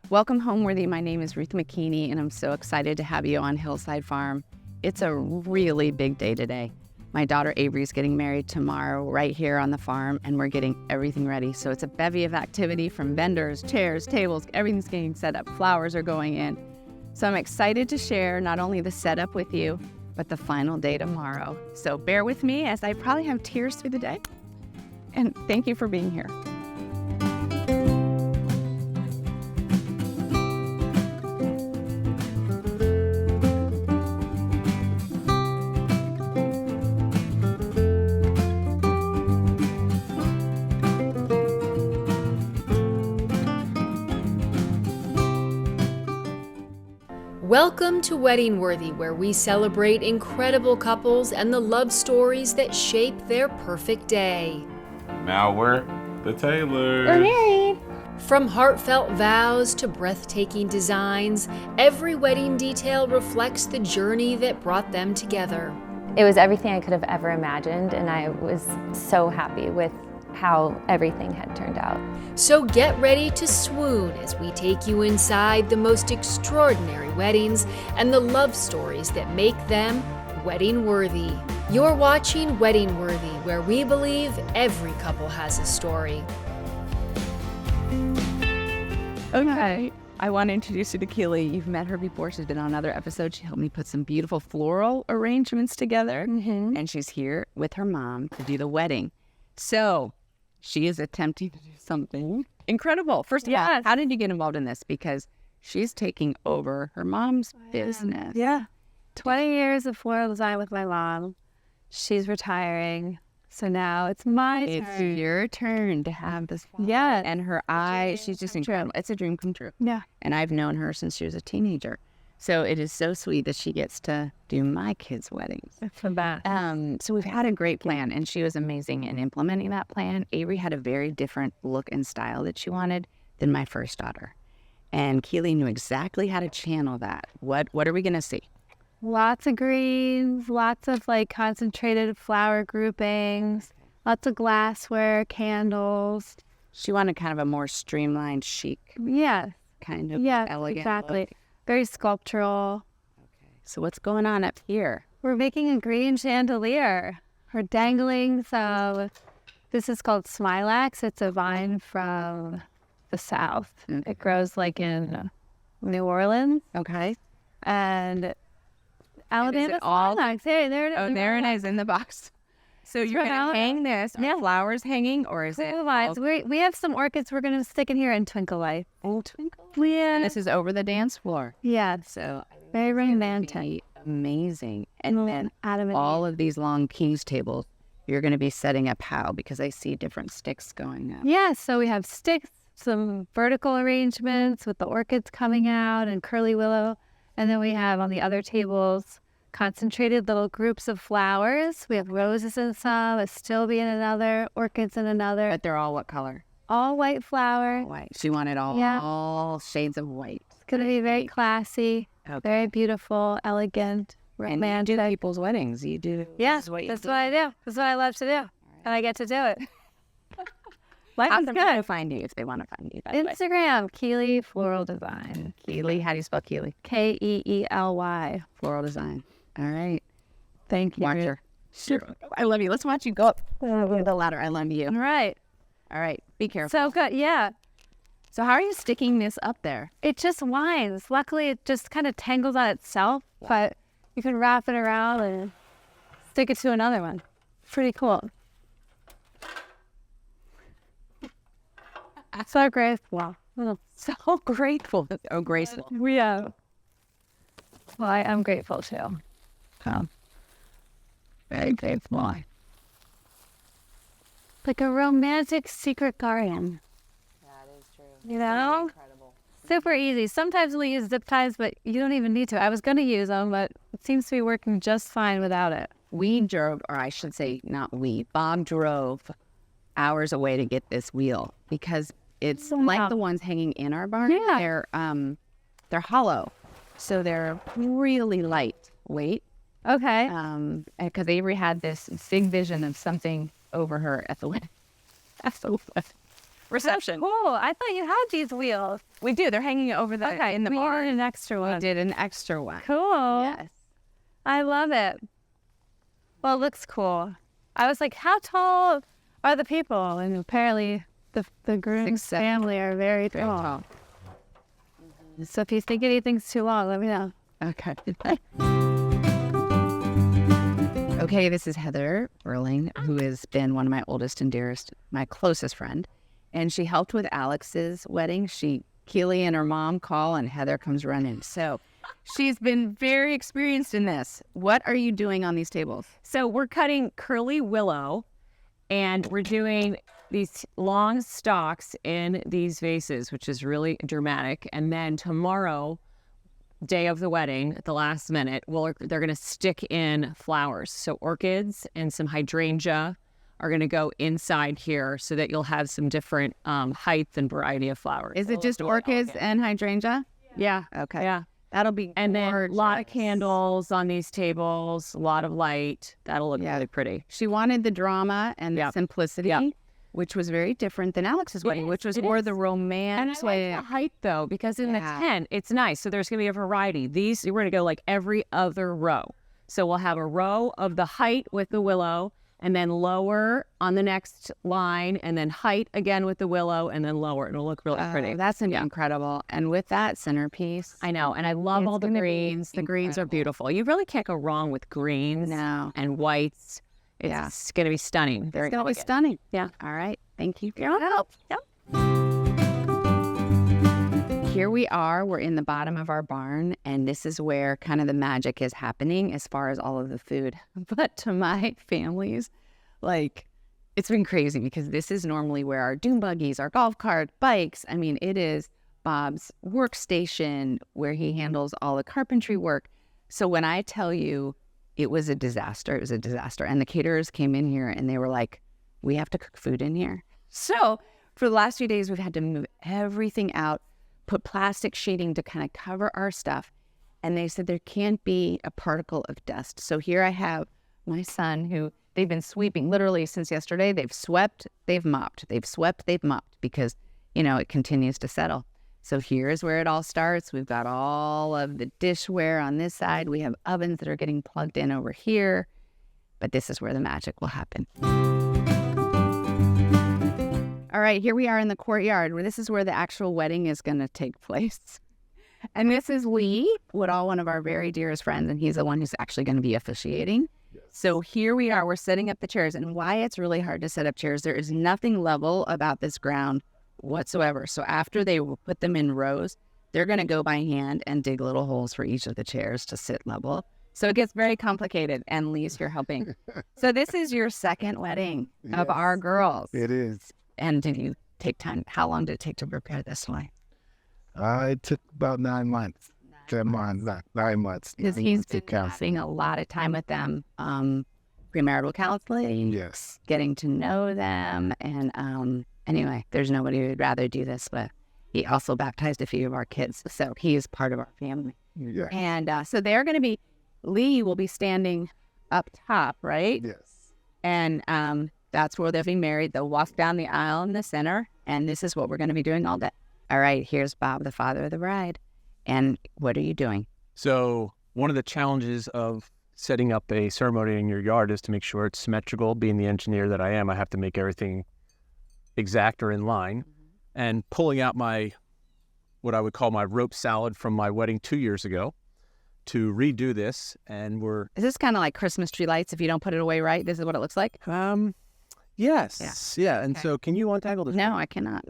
Welcome Homeworthy. My name is Ruth McKeaney, and I'm so excited to have you on Hillside Farm. It's a really big day today. My daughter Avery is getting married tomorrow right here on the farm, and we're getting everything ready. So it's a bevy of activity from vendors, chairs, tables, everything's getting set up. Flowers are going in. So I'm excited to share not only the setup with you, but the final day tomorrow. So bear with me as I probably have tears through the day. And thank you for being here. Welcome to Wedding Worthy, where we celebrate incredible couples and the love stories that shape their perfect day. Now we're the Taylors. We're married. From heartfelt vows to breathtaking designs, every wedding detail reflects the journey that brought them together. It was everything I could have ever imagined, and I was so happy with how everything had turned out. So get ready to swoon as we take you inside the most extraordinary weddings and the love stories that make them wedding worthy. You're watching Wedding Worthy, where we believe every couple has a story. Okay. I want to introduce you to Keely. You've met her before. She's been on another episode. She helped me put some beautiful floral arrangements together. And she's here with her mom to do the wedding. So she is attempting to do something incredible. First of all, how did you get involved in this? Because she's taking over her mom's business. Yeah. 20 years of floral design with my mom. She's retiring. So now it's my turn. It's your turn to have this. Yeah. And her eye, she's just incredible. It's a dream come true. Yeah. And I've known her since she was a teenager. So it is so sweet that she gets to do my kids' weddings. It's the best. So we've had a great plan, and she was amazing in implementing that plan. Avery had a very different look and style that she wanted than my first daughter. And Keely knew exactly how to channel that. What are we going to see? Lots of greens, lots of like concentrated flower groupings, lots of glassware, candles. She wanted kind of a more streamlined, chic, Yeah. kind of elegant exactly. look. Very sculptural. Okay. So what's going on up here? We're making a green chandelier. We're dangling some, this is called smilax. It's a vine from the South. Okay. It grows like in New Orleans. Okay. And Alabama all- smilax. Hey, there it is. Oh, there it is in the box. So you're right. going to hang this. Are flowers hanging, or is it? We have some orchids we're going to stick in here and twinkle light. Oh, twinkle. Yeah. This is over the dance floor. Yeah. So Very romantic. be amazing. And then Adam and all of these long king's tables, you're going to be setting up how? Because I see different sticks going up. Yeah, so we have sticks, some vertical arrangements with the orchids coming out and curly willow. And then we have on the other tables concentrated little groups of flowers. We have roses in some, astilbe in another, orchids in another. But they're all what color? All white flower. White. She wanted all shades of white. It's going to be very classy, Okay. very beautiful, elegant, And you romantic. do people's weddings. You do. Yeah, this is what you that's do. what I do. That's what I love to do. And I get to do it. Life How is can people good. find you if they want to find you? By the way? Instagram, Keely Floral Design. Keely. How do you spell Keely? Keely. Floral Design. All right. Thank you. Watch her. Sure. I love you. Let's watch you go up the ladder. I love you. All right. All right. Be careful. So good. Yeah. So how are you sticking this up there? It just winds. Luckily, it just kind of tangles on itself, but you can wrap it around and stick it to another one. Pretty cool. So grateful. So grateful. Oh, graceful. Yeah. Well, I am grateful too. Very grateful. Like a romantic secret garden. That is true. You know? Incredible. Super easy. Sometimes we use zip ties, but you don't even need to. I was going to use them, but it seems to be working just fine without it. We drove, or I should say not we, Bob drove hours away to get this wheel because it's like the ones hanging in our barn. Yeah. They're hollow. So they're really lightweight. Okay. Because Avery had this big vision of something over her at the wedding. That's so funny. reception. Cool. I thought you had these wheels. We do. They're hanging over the in the we bar. added an extra one. We did an extra one. Cool. Yes. I love it. Well, it looks cool. I was like, how tall are the people? And apparently the groom's 6'7". family are very tall. So if you think anything's too long, let me know. Okay. Okay, this is Heather Erling, who has been one of my oldest and dearest, my closest friend. And she helped with Alex's wedding. Keely and her mom call, and Heather comes running. So she's been very experienced in this. What are you doing on these tables? So we're cutting curly willow, and we're doing these long stalks in these vases, which is really dramatic. And then tomorrow, day of the wedding, at the last minute, they're going to stick in flowers. So orchids and some hydrangea are going to go inside here so that you'll have some different height and variety of flowers. Is it just orchids and hydrangea? Yeah. Okay. Yeah. That'll be And then a gorgeous. lot of candles on these tables, a lot of light. That'll look really pretty. She wanted the drama and the simplicity, which was very different than Alex's wedding, which was more the romance. And I like the height, though, because in the tent, it's nice. So there's going to be a variety. We're going to go like every other row. So we'll have a row of the height with the willow, and then lower on the next line, and then height again with the willow, and then lower. It'll look really pretty. That's incredible. And with that centerpiece. I know. And I love all the greens. The greens are beautiful. You really can't go wrong with greens and whites. It's going to be stunning. It's going to be stunning. Yeah. All right. Thank you for your help. Yep. Here we are. We're in the bottom of our barn, and this is where kind of the magic is happening as far as all of the food. But to my families, it's been crazy because this is normally where our dune buggies, our golf cart, bikes. I mean, it is Bob's workstation where he handles all the carpentry work. So when I tell you it was a disaster, And the caterers came in here and they were like, we have to cook food in here. So for the last few days, we've had to move everything out, put plastic sheeting to kind of cover our stuff. And they said there can't be a particle of dust. So here I have my son who they've been sweeping literally since yesterday. They've swept, they've mopped, they've swept, they've mopped because, it continues to settle. So here's where it all starts. We've got all of the dishware on this side. We have ovens that are getting plugged in over here. But this is where the magic will happen. All right, here we are in the courtyard, where this is where the actual wedding is going to take place. And this is Lee, Woodall, one of our very dearest friends, and he's the one who's actually going to be officiating. Yes. So here we are, we're setting up the chairs, and why it's really hard to set up chairs, there is nothing level about this ground whatsoever. So after they put them in rows, they're going to go by hand and dig little holes for each of the chairs to sit level. So it gets very complicated, and Lee's here helping. So this is your second wedding of our girls. It is. And did you take time? How long did it take to prepare this one? It took about 9 months. 9 months. Because he's been having a lot of time with them. Premarital counseling. Yes. Getting to know them. And anyway, there's nobody who would rather do this, but he also baptized a few of our kids. So he is part of our family. Yeah. And so they're going to be, Lee will be standing up top, right? Yes. And that's where they'll be married. They'll walk down the aisle in the center, and this is what we're going to be doing all day. All right, here's Bob, the father of the bride. And what are you doing? So one of the challenges of setting up a ceremony in your yard is to make sure it's symmetrical. Being the engineer that I am, I have to make everything exact or in line. And pulling out what I would call my rope salad from my wedding 2 years ago to redo this, and Is this kind of like Christmas tree lights? If you don't put it away right, this is what it looks like? Yes. Yeah. And so can you untangle this? No, I cannot.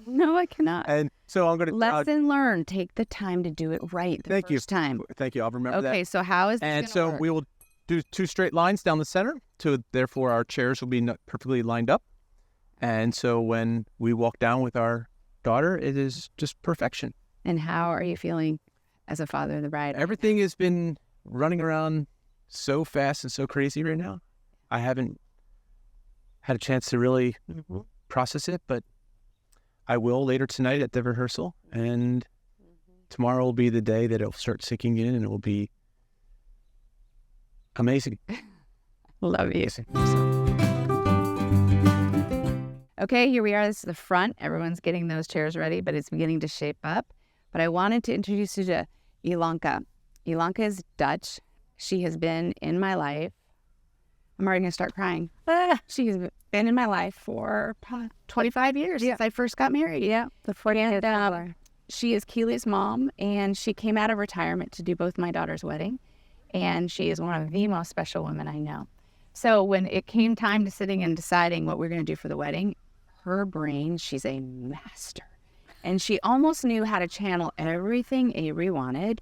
No, I cannot. And so I'm going to... Lesson learned. Take the time to do it right the first time. Thank you. I'll remember that. Okay, so how is this And so work? we will do 2 straight lines down the center. Therefore, our chairs will be perfectly lined up. And so when we walk down with our daughter, it is just perfection. And how are you feeling as a father of the bride? Everything has been running around so fast and so crazy right now. I haven't had a chance to really process it, but I will later tonight at the rehearsal. And tomorrow will be the day that it'll start sinking in, and it will be amazing. Love you. Okay, here we are. This is the front. Everyone's getting those chairs ready, but it's beginning to shape up. But I wanted to introduce you to Ilanka. Ilanka is Dutch. She has been in my life. I'm already going to start crying. She has been in my life for 25 years since I first got married. Yeah, the 40th. She is Keely's mom, and she came out of retirement to do both my daughter's wedding. And she is one of the most special women I know. So when it came time to sitting and deciding what we're going to do for the wedding, her brain, she's a master. And she almost knew how to channel everything Avery wanted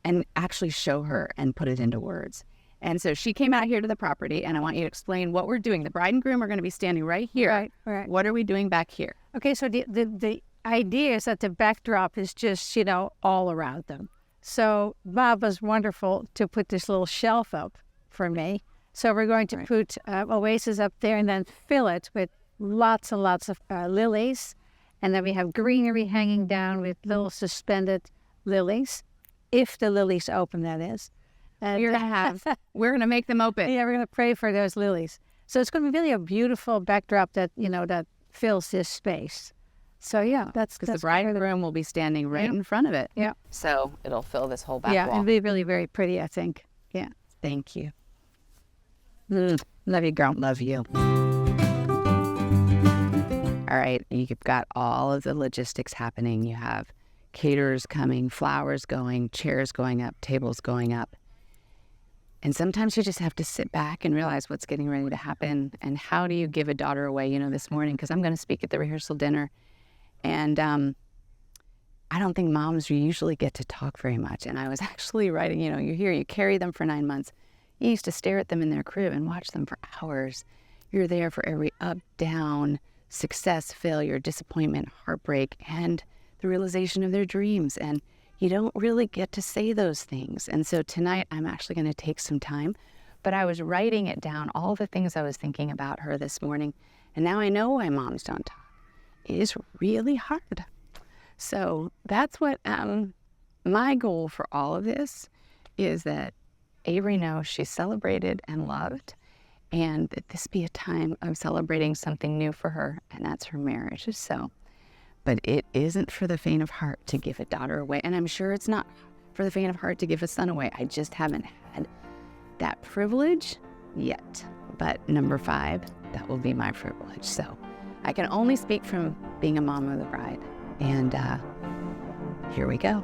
and actually show her and put it into words. And so she came out here to the property, and I want you to explain what we're doing. The bride and groom are going to be standing right here. Right. What are we doing back here? Okay, so the idea is that the backdrop is just, all around them. So Bob was wonderful to put this little shelf up for me. So we're going to put oasis up there and then fill it with lots and lots of lilies. And then we have greenery hanging down with little suspended lilies, if the lilies open, that is. And we're going to make them open. Yeah, we're going to pray for those lilies. So it's going to be really a beautiful backdrop that, that fills this space. So, yeah, that's because the bride and groom will be standing right in front of it. Yeah. So it'll fill this whole back wall. it'll be really very pretty, I think. Yeah. Thank you. Love you, girl. Love you. All right. You've got all of the logistics happening. You have caterers coming, flowers going, chairs going up, tables going up. And sometimes you just have to sit back and realize what's getting ready to happen. And how do you give a daughter away, this morning? Because I'm going to speak at the rehearsal dinner. And I don't think moms usually get to talk very much. And I was actually writing, you're here, you carry them for 9 months. You used to stare at them in their crib and watch them for hours. You're there for every up, down, success, failure, disappointment, heartbreak, and the realization of their dreams. And you don't really get to say those things. And so tonight I'm actually going to take some time. But I was writing it down, all the things I was thinking about her this morning. And now I know why moms don't talk. It is really hard. So that's what my goal for all of this is, that Avery knows she's celebrated and loved, and that this be a time of celebrating something new for her, and that's her marriage. So, but it isn't for the faint of heart to give a daughter away, and I'm sure it's not for the faint of heart to give a son away. I just haven't had that privilege yet. But number 5, that will be my privilege. So I can only speak from being a mom of the bride. And here we go.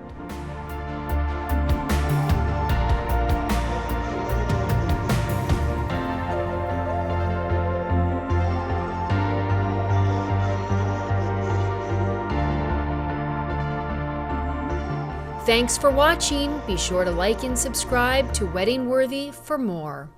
Thanks for watching. Be sure to like and subscribe to Wedding Worthy for more.